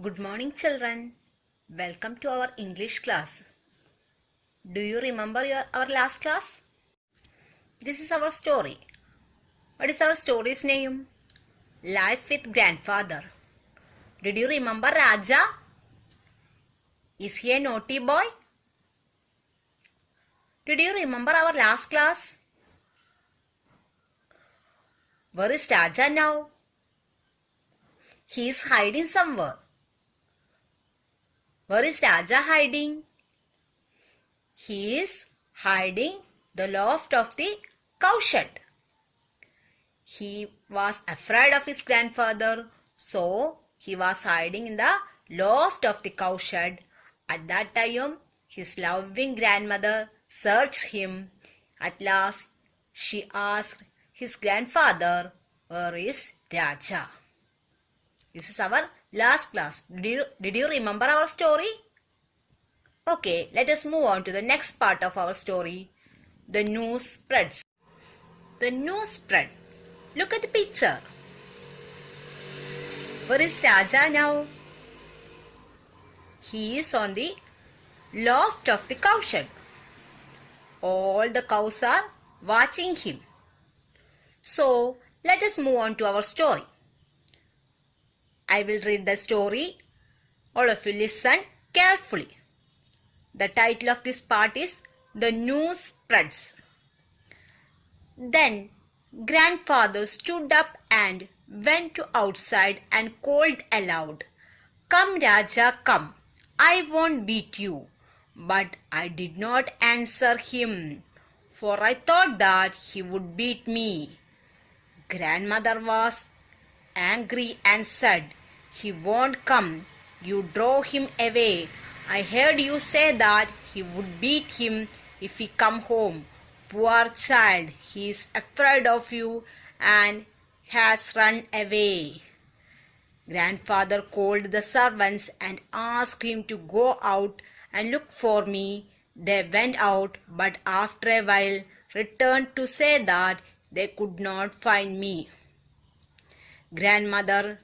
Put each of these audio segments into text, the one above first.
Good morning, children. Welcome to our English class. Do you remember our last class? This is our story. What is our story's name? Life with Grandfather. Did you remember Raja? Is he a naughty boy? Did you remember our last class? Where is Raja now? He is hiding somewhere. Where is Raja hiding? He is hiding the loft of the cowshed. He was afraid of his grandfather, so he was hiding in the loft of the cowshed. At that time, his loving grandmother searched him. At last, she asked his grandfather, "Where is Raja?" This is our last class. Did you remember our story? Okay, let us move on to the next part of our story. The news spreads. The news spread. Look at the picture. Where is Raja now? He is on the loft of the cowshed. All the cows are watching him. So, let us move on to our story. I will read the story. All of you listen carefully. The title of this part is The News Spreads. Then grandfather stood up and went to outside and called aloud, "Come, Raja, come. I won't beat you." But I did not answer him, for I thought that he would beat me. Grandmother was angry and said, "He won't come. You drove him away. I heard you say that he would beat him if he come home. Poor child, he is afraid of you and has run away." Grandfather called the servants and asked him to go out and look for me. They went out, but after a while returned to say that they could not find me. Grandmother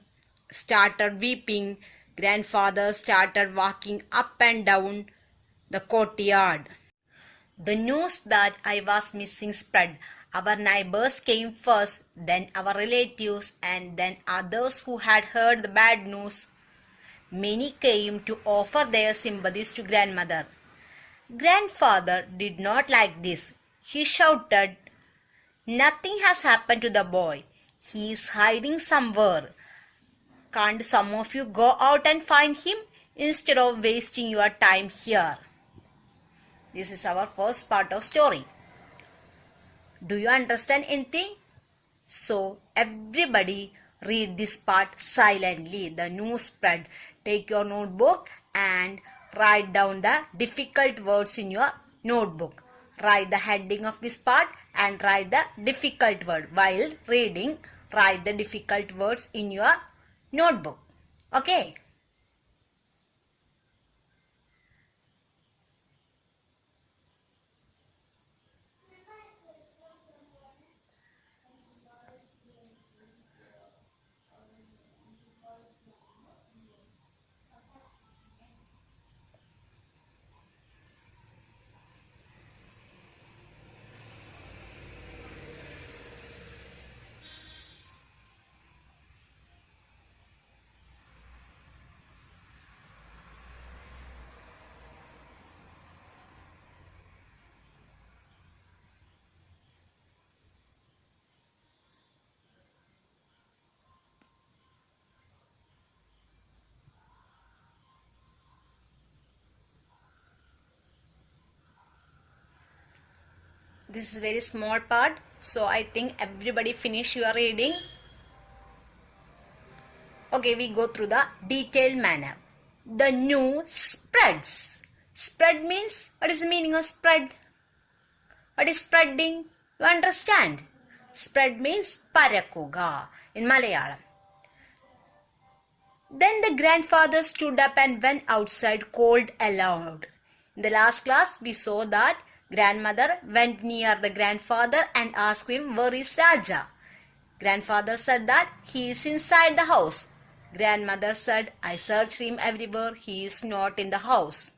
started weeping. Grandfather started walking up and down the courtyard. The news that I was missing spread. Our neighbors came first, then our relatives, and then others who had heard the bad news. Many came to offer their sympathies to grandmother. Grandfather did not like this. He shouted, "Nothing has happened to the boy. He is hiding somewhere. Can't some of you go out and find him instead of wasting your time here?" This is our first part of story. Do you understand anything? So everybody read this part silently. The news spread. Take your notebook and write down the difficult words in your notebook. Write the heading of this part and write the difficult word. While reading, write the difficult words in your notebook. Okay. This is very small part, so I think everybody finish your reading. Okay, we go through the detailed manner. The news spreads. Spread means, what is the meaning of spread? What is spreading? You understand? Spread means parakuga in Malayalam. Then the grandfather stood up and went outside, called aloud. In the last class, we saw that grandmother went near the grandfather and asked him, "Where is Raja?" Grandfather said that he is inside the house. Grandmother said, I searched him everywhere. He is not in the house.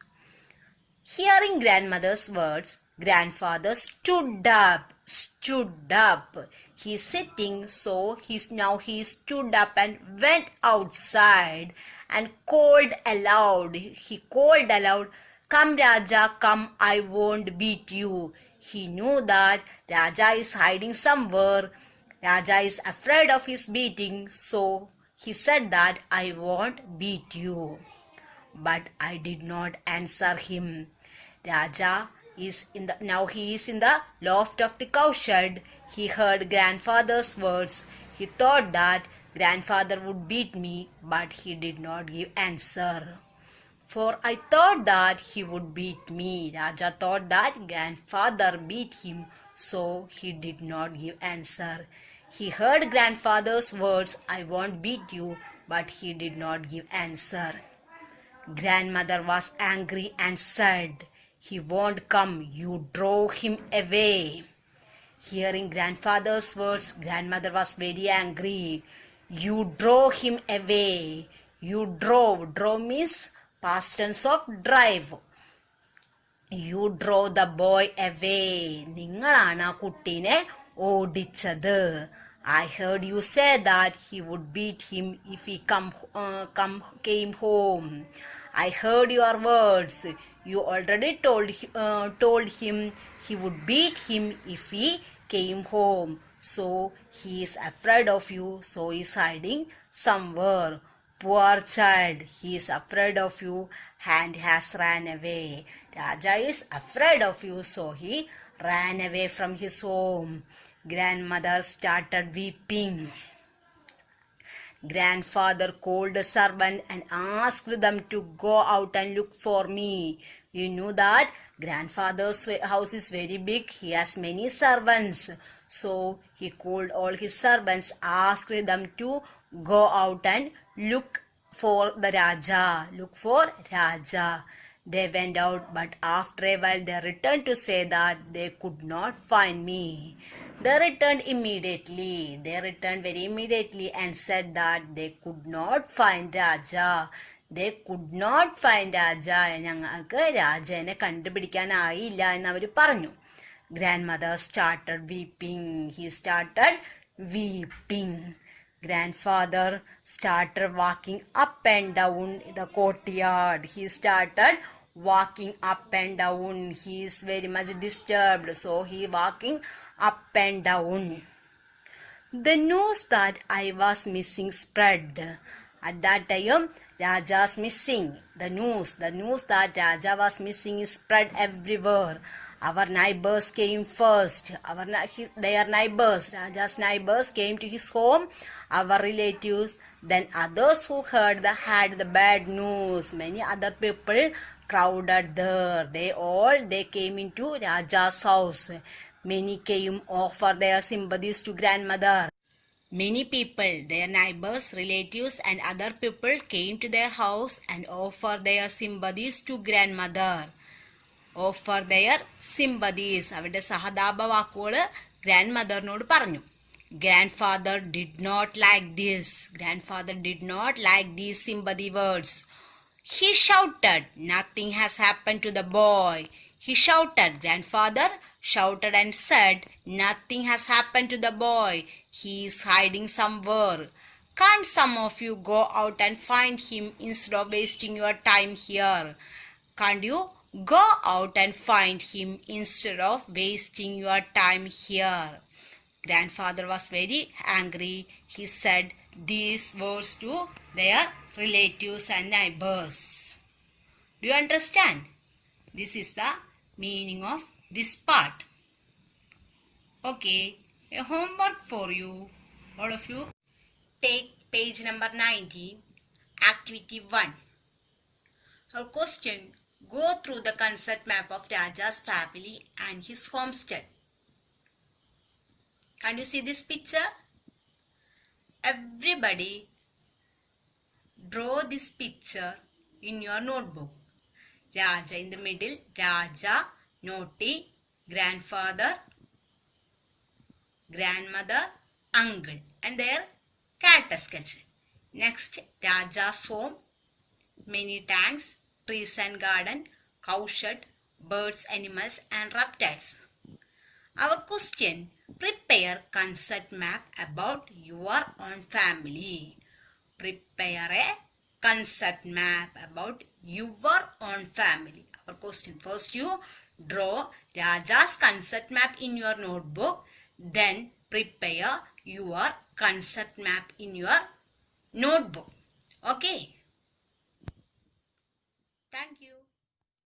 Hearing grandmother's words, grandfather stood up. He's sitting, so he stood up and went outside and called aloud. He called aloud, Come Raja, come, I won't beat you. He knew that Raja is hiding somewhere. Raja is afraid of his beating, so he said that I won't beat you. But I did not answer him. Raja is he is in the loft of the cowshed. He heard grandfather's words. He thought that grandfather would beat me, but he did not give answer. For I thought that he would beat me. Raja thought that grandfather beat him, so he did not give answer. He heard grandfather's words, I won't beat you, but he did not give answer. Grandmother was angry and said, He won't come, you drove him away. Hearing grandfather's words, grandmother was very angry. You drove him away. You drove. Drove means past tense of drive. You drove the boy away. നിങ്ങളാണ് ആ കുട്ടീനെ ഓടിച്ചത്. I heard you say that he would beat him if he came home. I heard your words. You already told him he would beat him if he came home. So he is afraid of you. So he is hiding somewhere. Poor child, he is afraid of you and has ran away. Raja is afraid of you, so he ran away from his home. Grandmother started weeping. Grandfather called a servant and asked them to go out and look for me. You knew that grandfather's house is very big. He has many servants. So he called all his servants, asked them to go out and look for the Raja. Look for Raja. They went out, but after a while they returned to say that they could not find me. They returned immediately. They returned very immediately and said that they could not find Raja. They could not find Raja. ഞങ്ങൾക്ക് രാജനെ കണ്ടുപിടിക്കാനായില്ല എന്ന് അവർ പറഞ്ഞു. Grandmother started weeping. He started weeping. Grandfather started walking up and down the courtyard. He started walking up and down. He is very much disturbed, so he walking up and down. The news that I was missing spread. At that time, Raja's missing. The news that Raja was missing is spread everywhere. Our neighbors came first. Their neighbors, Raja's neighbors came to his home. Our relatives, then others who had the bad news. Many other people crowded there. They came into Raja's house. Many came offer their sympathies to grandmother. Many people, their neighbors, relatives and other people came to their house and offered their sympathies to grandmother. Offer their sympathies. അവരുടെ സഹതാപ വാക്കുകൾ ഗ്രാൻഡ്മദറിനോട് പറഞ്ഞു. Grandfather did not like this. Grandfather did not like these sympathy words. He shouted, Nothing has happened to the boy. He shouted. Grandfather shouted and said, Nothing has happened to the boy. He is hiding somewhere. Can't some of you go out and find him instead of wasting your time here? Can't you go out and find him instead of wasting your time here? Grandfather was very angry. He said these words to their relatives and neighbors. Do you understand? This is the meaning of this part. Okay, a homework for you. All of you take page number 90, activity 1. Our question, go through the concept map of Raja's family and his homestead. Can you see this picture? Everybody draw this picture in your notebook. Raja in the middle, Raja, naughty, grandfather, grandmother, uncle and their character sketch. Next, Raja's home, many tanks, trees and garden, cow shed, birds, animals and reptiles. Our question, prepare concept map about your own family. Prepare a concept map about your own family. Our question, first you draw Raja's concept map in your notebook, then prepare your concept map in your notebook. Okay. Thank you.